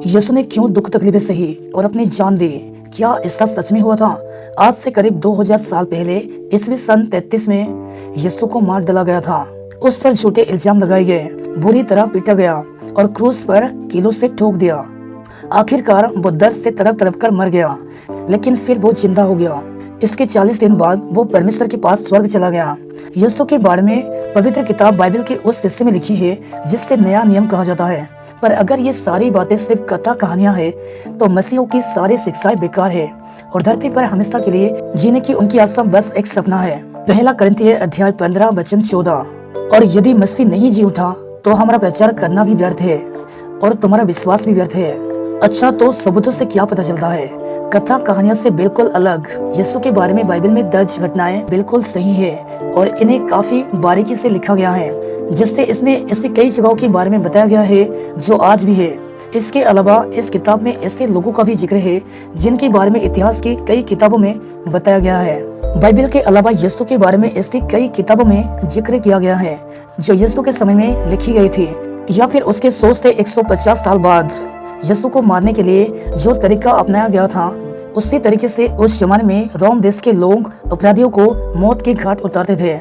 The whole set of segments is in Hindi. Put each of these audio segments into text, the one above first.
यीशु ने क्यों दुख तकलीफें सही और अपनी जान दी? क्या ऐसा सच में हुआ था? आज से करीब 2000 साल पहले ईस्वी सन 33 में यीशु को मार डाला गया था। उस पर झूठे इल्जाम लगाए गए, बुरी तरह पीटा गया और क्रूस पर कीलों से ठोक दिया। आखिरकार वो दर्द से तड़प तड़प कर मर गया, लेकिन फिर वो जिंदा हो गया। इसके 40 दिन बाद वो परमेश्वर के पास स्वर्ग चला गया। यीशु के बारे में पवित्र किताब बाइबल के उस हिस्से में लिखी है जिससे नया नियम कहा जाता है। पर अगर ये सारी बातें सिर्फ कथा कहानियां हैं, तो मसीहों की सारी शिक्षाएं बेकार है और धरती पर हमेशा के लिए जीने की उनकी आशा बस एक सपना है। पहला कुरिन्थिय अध्याय 15 वचन 14। और यदि मसीह नहीं जी उठा तो हमारा प्रचार करना भी व्यर्थ है और तुम्हारा विश्वास भी व्यर्थ है। अच्छा, तो सबूतों से क्या पता चलता है? कथा कहानियों से बिल्कुल अलग यीशु के बारे में बाइबल में दर्ज घटनाएं बिल्कुल सही है और इन्हें काफी बारीकी से लिखा गया है, जिससे इसमें ऐसी कई जगहों के बारे में बताया गया है जो आज भी है। इसके अलावा इस किताब में ऐसे लोगों का भी जिक्र है जिनके बारे में इतिहास की कई किताबों में बताया गया है। बाइबल के अलावा यीशु के बारे में ऐसी कई किताबों में जिक्र किया गया है जो यीशु के समय में लिखी गई थी, या फिर उसके 100 से 150 साल बाद यीशु को मारने के लिए जो तरीका अपनाया गया था, उसी तरीके से उस जमाने में रोम देश के लोग अपराधियों को मौत के घाट उतारते थे।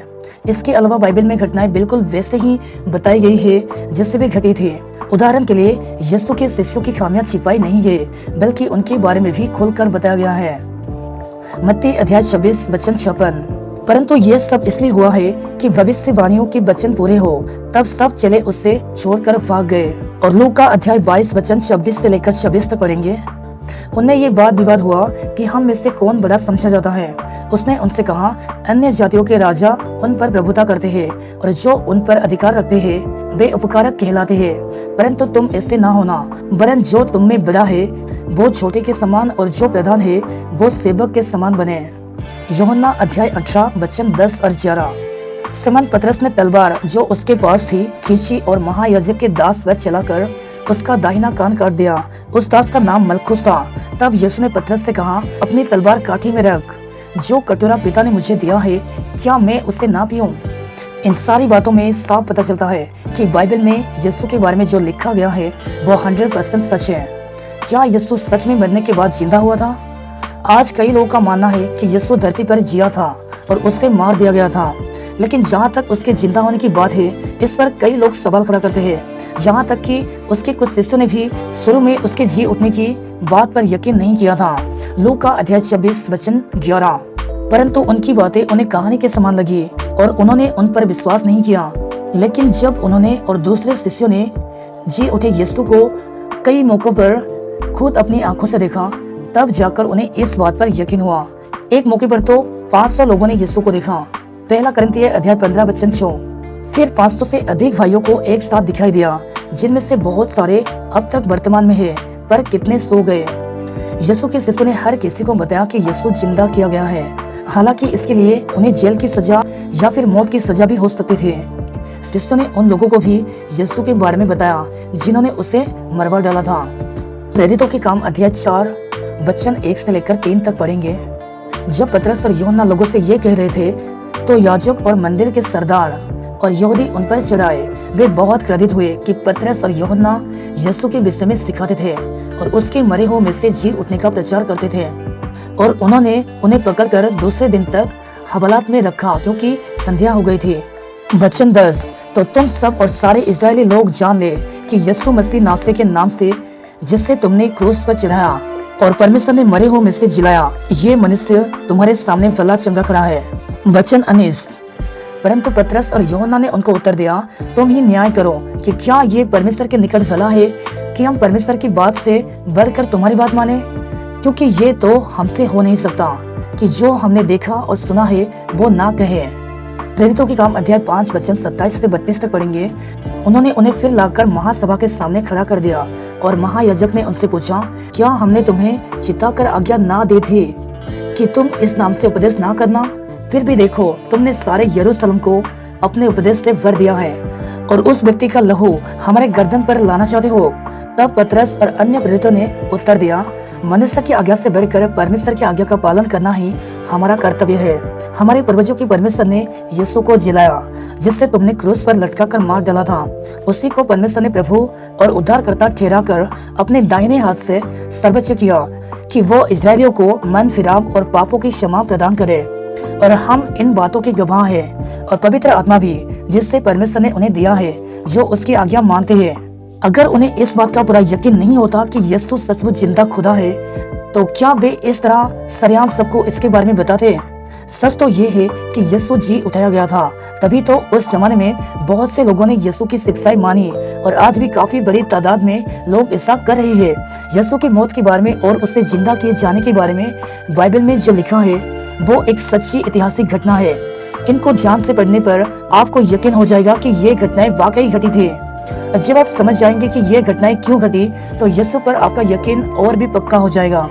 इसके अलावा बाइबल में घटनाएं बिल्कुल वैसे ही बताई गई है जैसे भी घटी थी। उदाहरण के लिए यीशु के शिष्यों की खामियां छिपाई नहीं गई, बल्कि उनके बारे में भी खोलकर बताया गया है। मत्ती अध्याय 26 वचन 56। परंतु ये सब इसलिए हुआ है कि भविष्यवाणियों के वचन पूरे हो। तब सब चले उससे छोड़कर भाग गए। और लूका अध्याय 22 वचन 26 से लेकर 26 तक पढ़ेंगे। उनमें ये वाद विवाद हुआ कि हम में से कौन बड़ा समझा जाता है। उसने उनसे कहा, अन्य जातियों के राजा उन पर प्रभुता करते हैं और जो उन पर अधिकार रखते हैं वे उपकारक कहलाते हैं। परंतु तुम ऐसे ना होना, वरन जो तुम में बड़ा है वो छोटे के समान और जो प्रधान है वो सेवक के समान बने। यूहन्ना अध्याय 18 वचन 10 और 11। सिमोन पतरस ने तलवार जो उसके पास थी खींची और महायाजक के दास पर चलाकर उसका दाहिना कान काट दिया। उस दास का नाम मलखुस था। तब यीशु ने पतरस से कहा, अपनी तलवार काठी में रख। जो कटोरा पिता ने मुझे दिया है, क्या मैं उसे ना पीऊं? इन सारी बातों में साफ पता चलता है कि बाइबल में यीशु के बारे में जो लिखा गया है वो 100% सच है। क्या यीशु सच में मरने के बाद जिंदा हुआ था? आज कई लोगों का मानना है कि यीशु धरती पर जिया था और उससे मार दिया गया था, लेकिन जहाँ तक उसके जिंदा होने की बात है, इस पर कई लोग सवाल खड़ा करते हैं। यहाँ तक कि उसके कुछ शिष्यों ने भी शुरू में उसके जी उठने की बात पर यकीन नहीं किया था। लूका अध्याय 26 वचन 11। परंतु उनकी बातें उन्हें कहानी के समान लगी और उन्होंने उन पर विश्वास नहीं किया। लेकिन जब उन्होंने और दूसरे शिष्यों ने जी उठे यीशु को कई मौकों पर खुद अपनी आंखों से देखा, तब जाकर उन्हें इस बात पर यकीन हुआ। एक मौके पर तो 500 लोगों ने यीशु को देखा। पहला कुरिन्थिय अध्याय 15 वचन 6। फिर 500 से अधिक भाइयों को एक साथ दिखाई दिया, जिनमें से बहुत सारे अब तक वर्तमान में है, पर कितने सो गए। यीशु के शिष्यों ने हर किसी को बताया कि यीशु जिंदा किया गया है। हालांकि इसके लिए उन्हें जेल की सजा या फिर मौत की सजा भी हो सकती थी। शिष्यों ने उन लोगों को भी यीशु के बारे में बताया जिन्होंने उसे मरवा डाला था। प्रेरितों के काम अध्याय 4 वचन 1 से लेकर 3 तक पढ़ेंगे। जब पतरस और यूहन्ना लोगों से ये कह रहे थे, तो याजक और मंदिर के सरदार और यहूदी उन पर चढ़ाए। वे बहुत क्रोधित हुए कि पतरस और यूहन्ना यीशु के विषय में सिखाते थे और उसके मरे हुए में से जी उठने का प्रचार करते थे। और उन्होंने उन्हें पकड़कर दूसरे दिन तक हवालात में रखा, क्योंकि संध्या हो गई थी। वचन 10। तो तुम सब और सारे इजरायली लोग जान ले कि यीशु मसीह नासरी के नाम से, जिससे तुमने क्रूस पर चढ़ाया और परमेश्वर ने मरे हुए में से जिलाया, ये मनुष्य तुम्हारे सामने भला चंगा खड़ा है। वचन 19। परंतु पतरस और यूहन्ना ने उनको उत्तर दिया, तुम ही न्याय करो कि क्या ये परमेश्वर के निकट भला है कि हम परमेश्वर की बात से बढ़कर तुम्हारी बात माने? क्योंकि ये तो हमसे हो नहीं सकता कि जो हमने देखा और सुना है वो ना कहे। प्रेरितों के काम अध्याय 5 वचन 27 से 32 तक पढ़ेंगे। उन्होंने उन्हें फिर लाकर महासभा के सामने खड़ा कर दिया और महायाजक ने उनसे पूछा, क्या हमने तुम्हें चिताकर आज्ञा ना दी थी कि तुम इस नाम से उपदेश ना करना? फिर भी देखो, तुमने सारे यरूशलेम को अपने उपदेश से भर दिया है और उस व्यक्ति का लहू हमारे गर्दन पर लाना चाहते हो? तब पतरस और अन्य प्रेरितों ने उत्तर दिया, मनुष्य की आज्ञा से बढ़कर परमेश्वर की आज्ञा का पालन करना ही हमारा कर्तव्य है। हमारे पूर्वजों की परमेश्वर ने यीशु को जिलाया, जिससे तुमने क्रूस पर लटका कर मार डाला था। उसी को परमेश्वर ने प्रभु और उद्धारकर्ता ठहरा कर अपने दाहिने हाथ से सर्वोच्च किया कि वो इजरायलियों को मन फिराव और पापों की क्षमा प्रदान करे। और हम इन बातों के गवाह हैं और पवित्र आत्मा भी, जिससे परमेश्वर ने उन्हें दिया है जो उसकी आज्ञा मानते हैं। अगर उन्हें इस बात का पूरा यकीन नहीं होता कि यीशु सचमुच जिंदा खुदा है, तो क्या वे इस तरह सरेआम सबको इसके बारे में बताते? सच तो ये है कि यीशु जी उठाया गया था, तभी तो उस जमाने में बहुत से लोगों ने यीशु की शिक्षाएं मानी और आज भी काफी बड़ी तादाद में लोग ऐसा कर रहे हैं। यीशु की मौत के बारे में और उससे जिंदा किए जाने के बारे में बाइबल में जो लिखा है वो एक सच्ची ऐतिहासिक घटना है। इनको ध्यान से पढ़ने पर आपको यकीन हो जाएगा कि ये घटनाएं वाकई घटी थी। जब आप समझ जाएंगे कि ये घटनाएं क्यों घटी, तो यीशु पर आपका यकीन और भी पक्का हो जाएगा।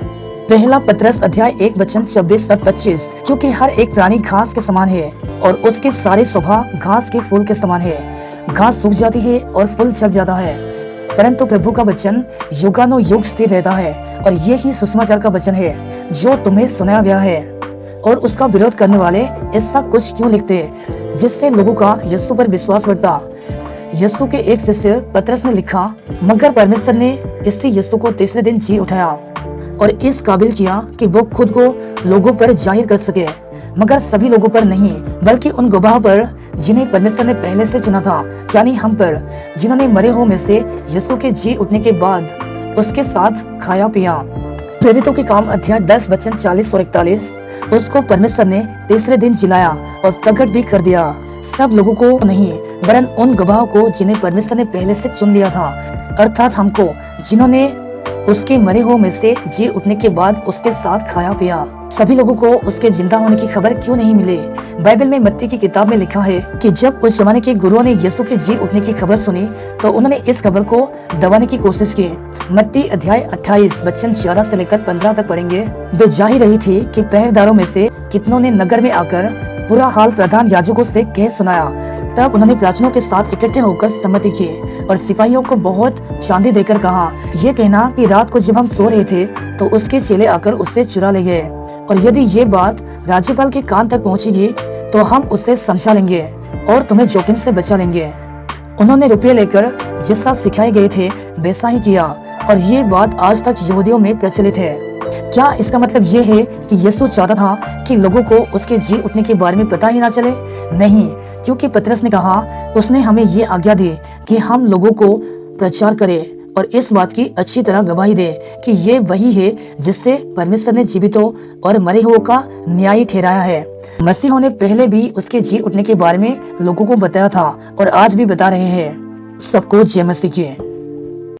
पहला पतरस अध्याय 1 वचन 26 और 25, क्योंकि हर एक प्राणी घास के समान है और उसके सारे स्वभाव घास के फूल के समान है। घास सूख जाती है और फूल झड़ जाता है, परंतु प्रभु का वचन युगानुयुग स्थिर रहता है। और यही सुसमाचार का वचन है जो तुम्हें सुनाया गया है। और उसका विरोध करने वाले ऐसा कुछ क्यों लिखते, जिससे लोगों का यीशु पर विश्वास बढ़ता। यीशु के एक शिष्य पतरस ने लिखा, मगर परमेश्वर ने इसी यीशु को तीसरे दिन जी उठाया और इस काबिल किया कि वो खुद को लोगों पर जाहिर कर सके, मगर सभी लोगों पर नहीं, बल्कि उन गवाह पर जिन्हें परमेश्वर ने पहले से चुना था, यानी हम पर, जिन्होंने मरे हुओं में से यीशु के जी उठने के बाद उसके साथ खाया पिया। प्रेरितों के काम अध्याय 10 वचन 40 और 41, उसको परमेश्वर ने तीसरे दिन जिलाया और प्रकट भी कर दिया, सब लोगों को नहीं, वरन उन गवाहों को जिन्हें परमेश्वर ने पहले से चुन लिया था, अर्थात हमको, जिन्होंने उसके मरे हुओं में से जी उठने के बाद उसके साथ खाया पिया। सभी लोगों को उसके जिंदा होने की खबर क्यों नहीं मिली? बाइबल में मत्ती की किताब में लिखा है कि जब उस जमाने के गुरुओं ने यीशु के जी उठने की खबर सुनी, तो उन्होंने इस खबर को दबाने की कोशिश की। मत्ती अध्याय 28 वचन 11 से लेकर 15 तक पढ़ेंगे। वे जा ही रही थी कि पहरेदारों में से कितनों ने नगर में आकर पूरा हाल प्रधान याजकों से कह सुनाया। तब उन्होंने प्राचीनों के साथ इकट्ठे होकर सम्मति की और सिपाहियों को बहुत चांदी देकर कहा, ये कहना कि रात को जब हम सो रहे थे तो उसके चेले आकर उससे चुरा ले गए, और यदि ये बात राज्यपाल के कान तक पहुंचेगी तो हम उससे समझा लेंगे और तुम्हें जोखिम से बचा लेंगे। उन्होंने रुपये लेकर जैसा सिखाए गए थे वैसा ही किया, और ये बात आज तक यहूदियों में प्रचलित है। क्या इसका मतलब ये है कि यीशु चाहता था कि लोगों को उसके जी उठने के बारे में पता ही ना चले? नहीं, क्योंकि पतरस ने कहा, उसने हमें ये आज्ञा दी कि हम लोगों को प्रचार करें और इस बात की अच्छी तरह गवाही दे कि ये वही है जिससे परमेश्वर ने जीवितों और मरे हुओं का न्यायी ठहराया है। मसीहों ने पहले भी उसके जी उठने के बारे में लोगों को बताया था और आज भी बता रहे हैं। सबको जय मसीह की।